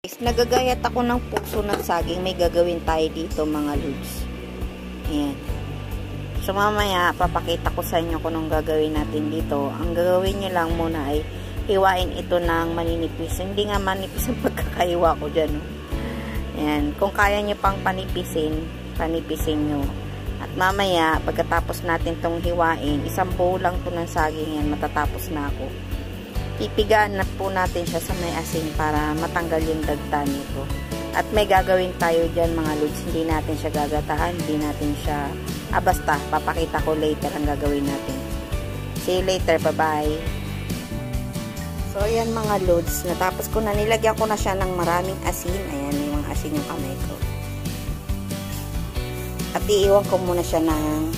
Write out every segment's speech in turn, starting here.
Nagagayat ako ng puso ng saging. May gagawin tayo dito mga lods. Ayan. So mamaya papakita ko sa inyo kung anong gagawin natin dito. Ang gagawin nyo lang muna ay hiwain ito ng maninipis. Hindi nga manipis ang pagkakaiwa ko dyan. Ayan. Kung kaya nyo pang panipisin, panipisin nyo. At mamaya pagkatapos natin tong hiwain, isang bowl lang to ng saging yan. Matatapos na ako. Pipigaan na po natin siya sa may asin para matanggal yung dagta nito. At may gagawin tayo dyan mga lods. Hindi natin siya gagataan. Hindi natin siya... basta, papakita ko later ang gagawin natin. See you later. Bye-bye. So, ayan mga lods. Natapos ko na. Nilagyan ko na siya ng maraming asin. Ayan, may mga asin yung kamay ko. At iiwan ko muna siya ng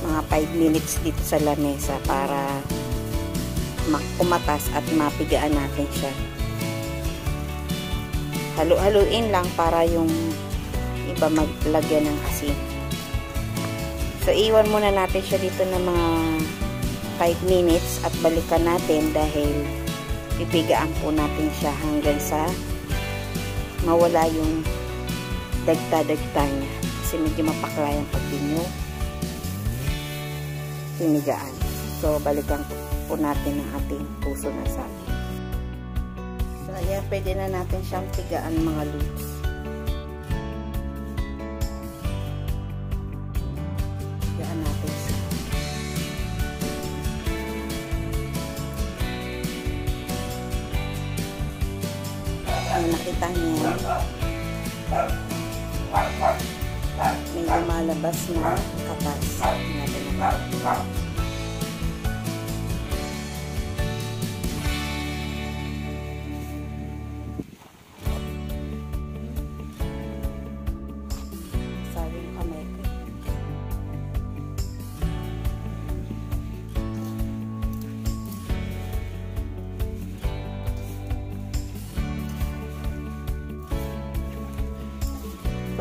mga 5 minutes dito sa lamesa para kumatas at mapigaan natin siya. Halu-haluin lang para yung iba maglagyan ng asin. So, iwan muna natin siya dito ng mga 5 minutes at balikan natin dahil pipigaan po natin siya hanggang sa mawala yung dagta-dagta niya. Kasi medyo mapakla yung pag pinigaan. So, balikan po natin ang ating puso na saging. So, ayan, pwede na natin siyang pigaan mga lods. Pigaan natin siya. Ay, nakita niya. May lumalabas na katas. Natin naman.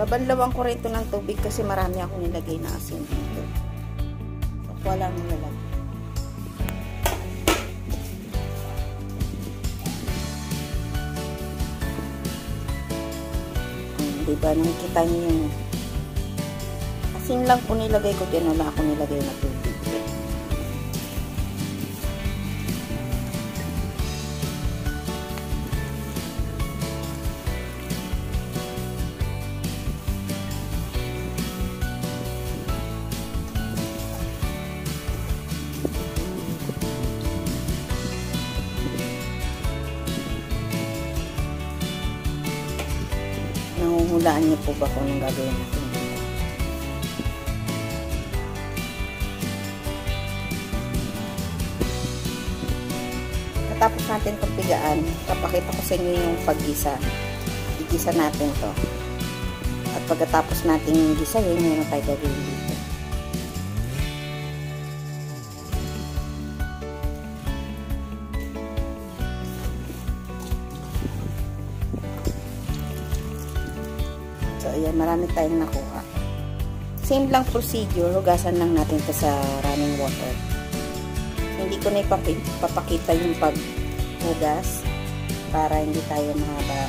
Babanlawan ko rin ito ng tubig kasi marami akong nilagay na asin dito. So, wala nang lalagay. Diba, nakikita niyo yung asin lang po nilagay ko dyan. Wala akong nilagay na tubig. Nangungulaan niyo po ba kung anong gagawin natin dito? Katapos natin itong pigaan, papakita ko sa inyo yung paggisa. Igisa natin to. At pagkatapos natin gisahin, yun ang tayo gagawin dito. So, ayan, marami tayong nakuha. Same lang procedure, hugasan lang natin ito sa running water. Hindi ko na ipapakita yung paghugas para hindi tayo mahaba,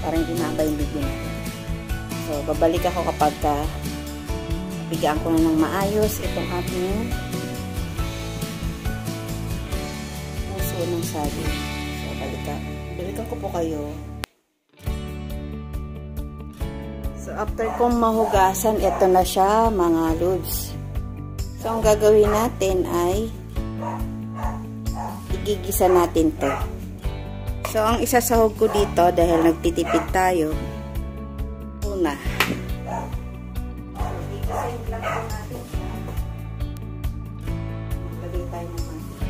para hindi mahaba yung video natin. So, babalik ako kapag pigaan ko na ng maayos itong ating puso ng saging. So, balikan ko po kayo. So, after kong mahugasan, ito na siya, mga lods. So, ang gagawin natin ay igigisa natin to. So, ang isasahog ko dito, dahil nagtitipid tayo, una. Igisahin lang po natin siya. Lagay tayo ng mantika.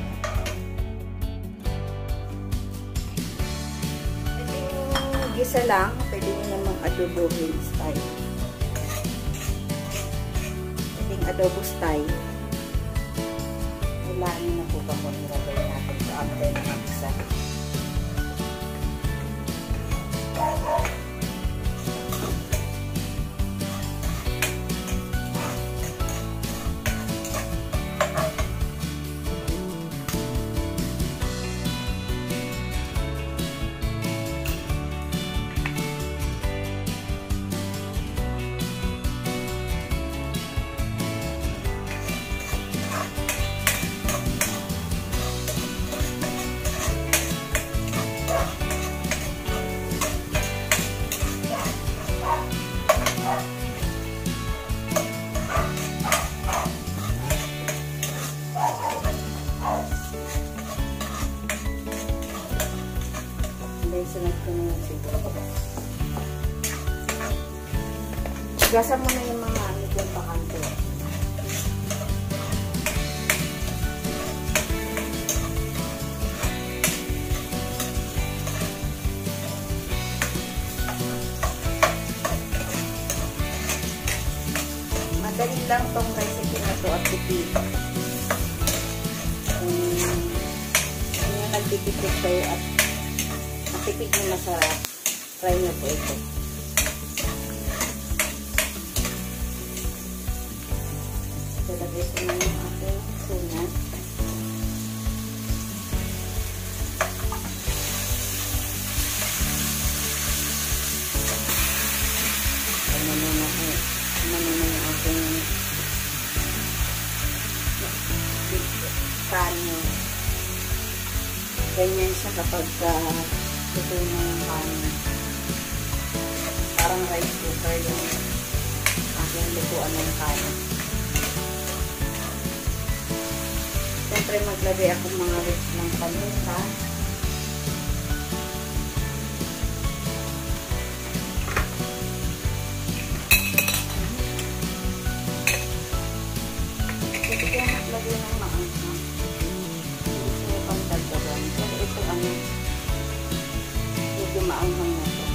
Ito yung gisa lang, pwede nyo namang adobohin style. Pwedeng adobo style. Hulaan nyo na po ba kung nilagay natin sa after na mag-isa. Okay na yung sibuyas. Gasa mo na yung mga medyo bakante. Madali lang tong recipe na to at tipid. Kung yung nagtitipid kayo at matipid na masarap, try nyo po ito. Ilagay ko na yung ating tuna. Ano na yung ating kanyo. Ganyan siya kapag luto na yung kanyo. Parang rice cooker yung aking lutuan ng kanyo. Siyempre maglagay ako mga rich ng paminta. Lagay ng maanghang. Hindi siya pang dagdagan. Pero ito medyo maanghang na ito.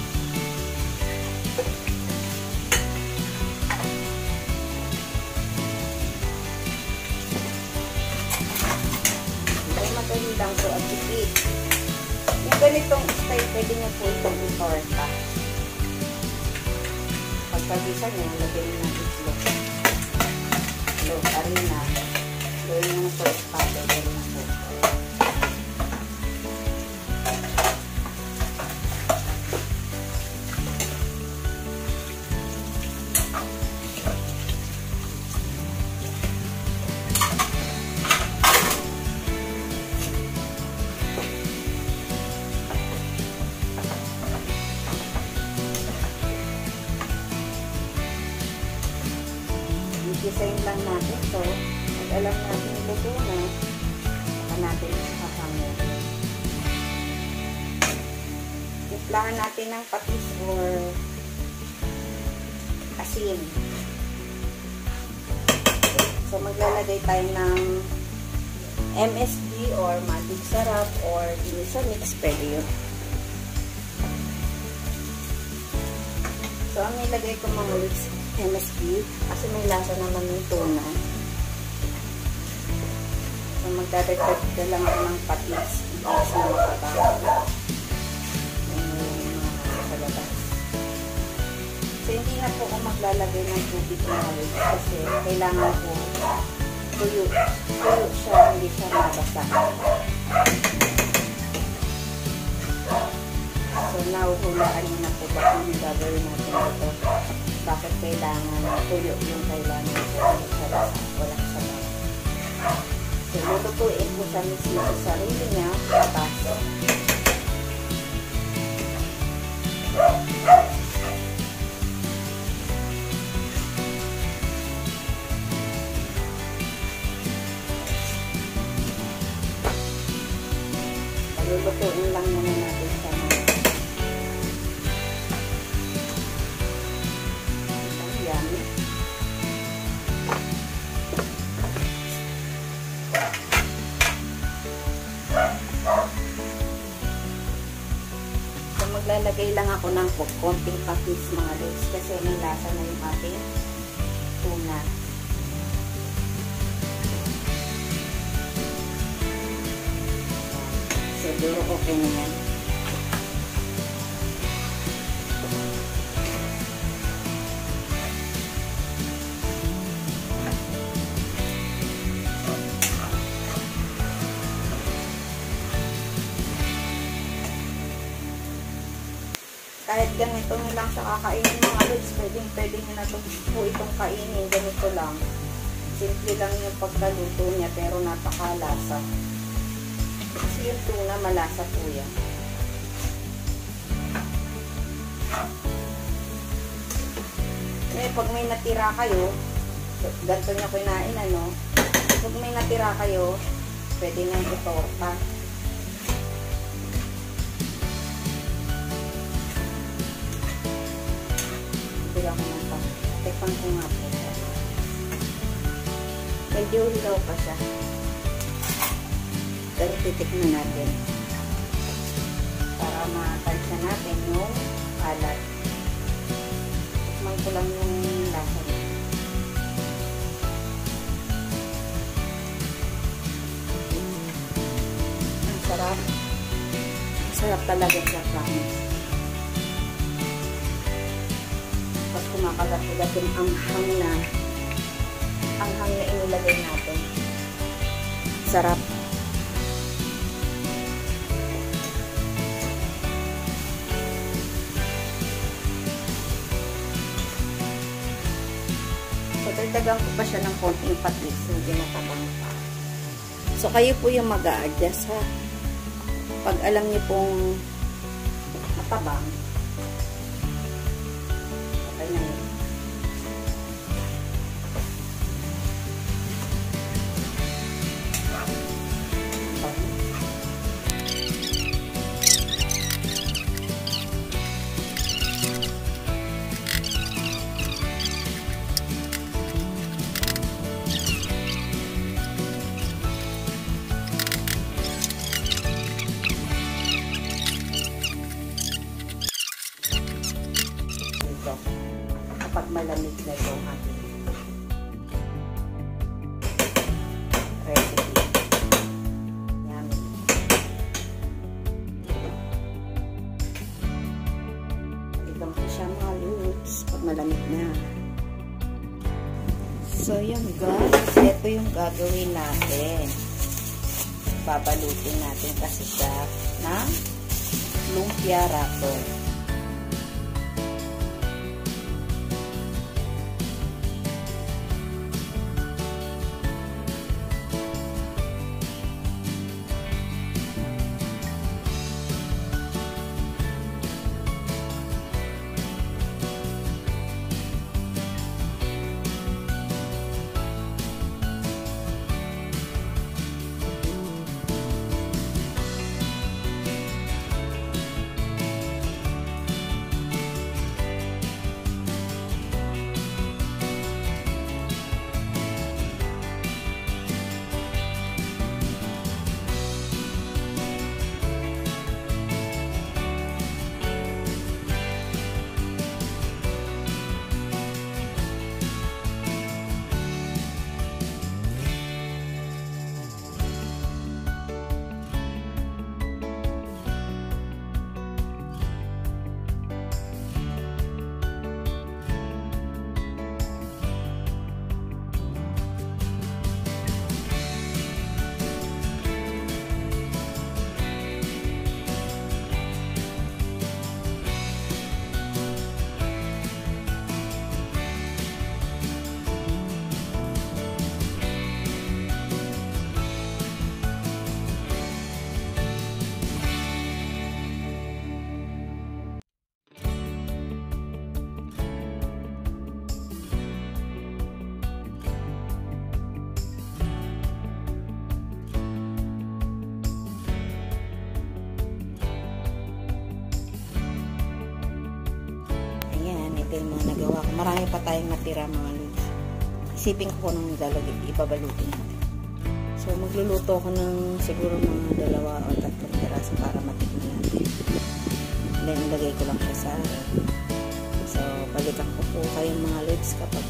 Ay, madali lang ito at tipid. Yung ganitong style, pwede nyo po itong itorta. Pagkagisa nyo, lagay nyo ng itlog. Itlog, harina. Gawin mo na po espado. Gawin na po. Design lang natin ito. Alam natin luto na, saka natin sasangin. Timplahan natin ng patis or asin. So, maglalagay tayo ng MSG or magic sarap or sa mix pwede yun. So, ang nilagay ko mga MSG kasi may lasa naman yung tuna. So, magdadagdag ka lang ako ng patis. Patis na makabago. Sa labas. So, hindi na po ako maglalagay ng tubig na halos kasi kailangan po tuyo siya, hindi siya mabasa. So, nahuhulaan nyo na po ba kung gagawin natin ito. Bakit kailangan tuyo yung kailangan sa lasa, walang sabaw. So, lutuin po sa mismo sa sarili niya, baso. Lulutuin lang muna natin sa yummy. So, maglalagay lang ako ng konting patis mga lods kasi may lasa na yung ating tuna. Siguro okay na yan. Kahit ganito nyo lang sa kakainin mga lods, pwede nyo na po itong kainin. Ganito lang. Simple lang yung pagkaluto niya pero napakalasa. Kasi yung tuna, malasa po yan. Pag may natira kayo, ganito nyo kinain, ano? Pag may natira kayo, pwede nang itorta. Titikpan ko nga po siya. Medyo hilaw pa siya. Pero titikman natin. Para matansya natin yung alat. Tikman ko lang yung lasa niya. Ang sarap. Sarap talaga siya, promise. Tapos kumakagat-ugat yung anghang na inilagay natin. Sarap. So, dagdagan ko pa siya ng konting patis, hindi natabang pa. So, kayo po yung mag-a-adjust, ha? Pag alam niyo pong matabang, okay na yun. Kapag malamig na ito ang ating recipe. Yummy. Ibang ko siya mga loops pag malamig na. So yun guys, ito yung gagawin natin. Babalutin natin kasi siya ng lumpia wrapper. Yung mga nagawa ko. Marami pa tayong natira mga lods. Isipin ko kung lalagay, ibabalutin natin. So, magluluto ko ng siguro mga 2 o 3 piraso para matikman natin. Then, ilagay ko lang siya sa ref. So, balikan ko po kayong mga lods kapag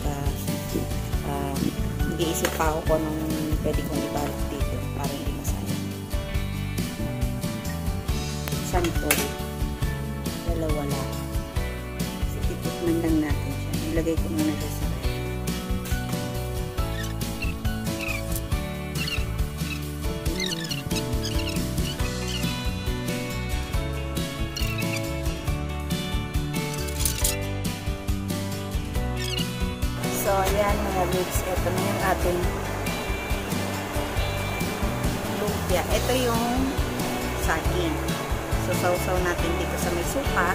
nag-iisip pa ako kung anong pwede kong ibalot dito para hindi masayang. Sample. 2 lang. Tikman lang natin siya. Ilagay ko muna siya sa ref. So, ayan mga lods. Ito na yung ating lumpia. Ito yung saging. So, sausaw natin dito sa may suka.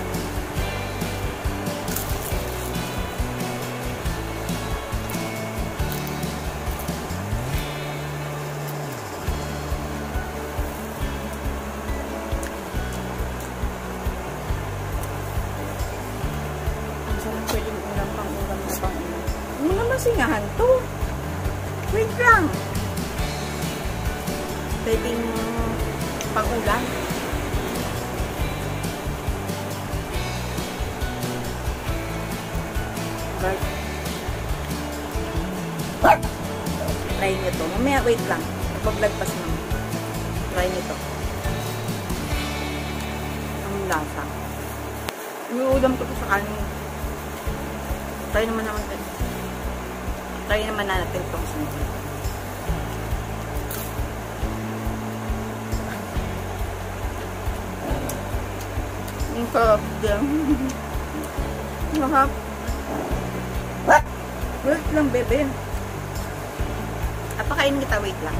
Pwede mo ulam pang ulam na pang ulam. Huwag mo naman singahan to. Wait lang. Pwedeng pang-ulan. But, try nyo to. Mamaya, wait lang. Paglagpas naman. Try nyo to. Ang lasa. Iuulam ko to sa kanin. Try naman natin. Try naman natin itong sunod. Ang sarap dyan. Mahap. Wait lang, bebe. Apakain kita, wait lang.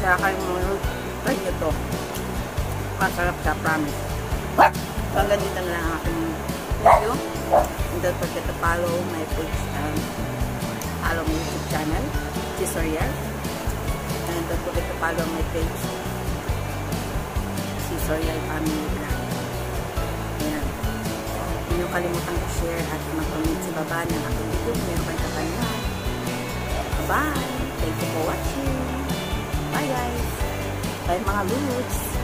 Kaya kayo mo, try nyo to. Masarap siya, promise. Hanggang dito na lang ang aking video. And don't forget to follow my page, follow my YouTube channel, Cesorial. And don't forget to follow my page, Cesorial Family Vlog. Ayan. Huwag niyo kalimutan i-share at mag-comment sa baba ng aking video. Meron kayo kanya. Bye! Thank you for watching. Bye guys! Bye mga loots!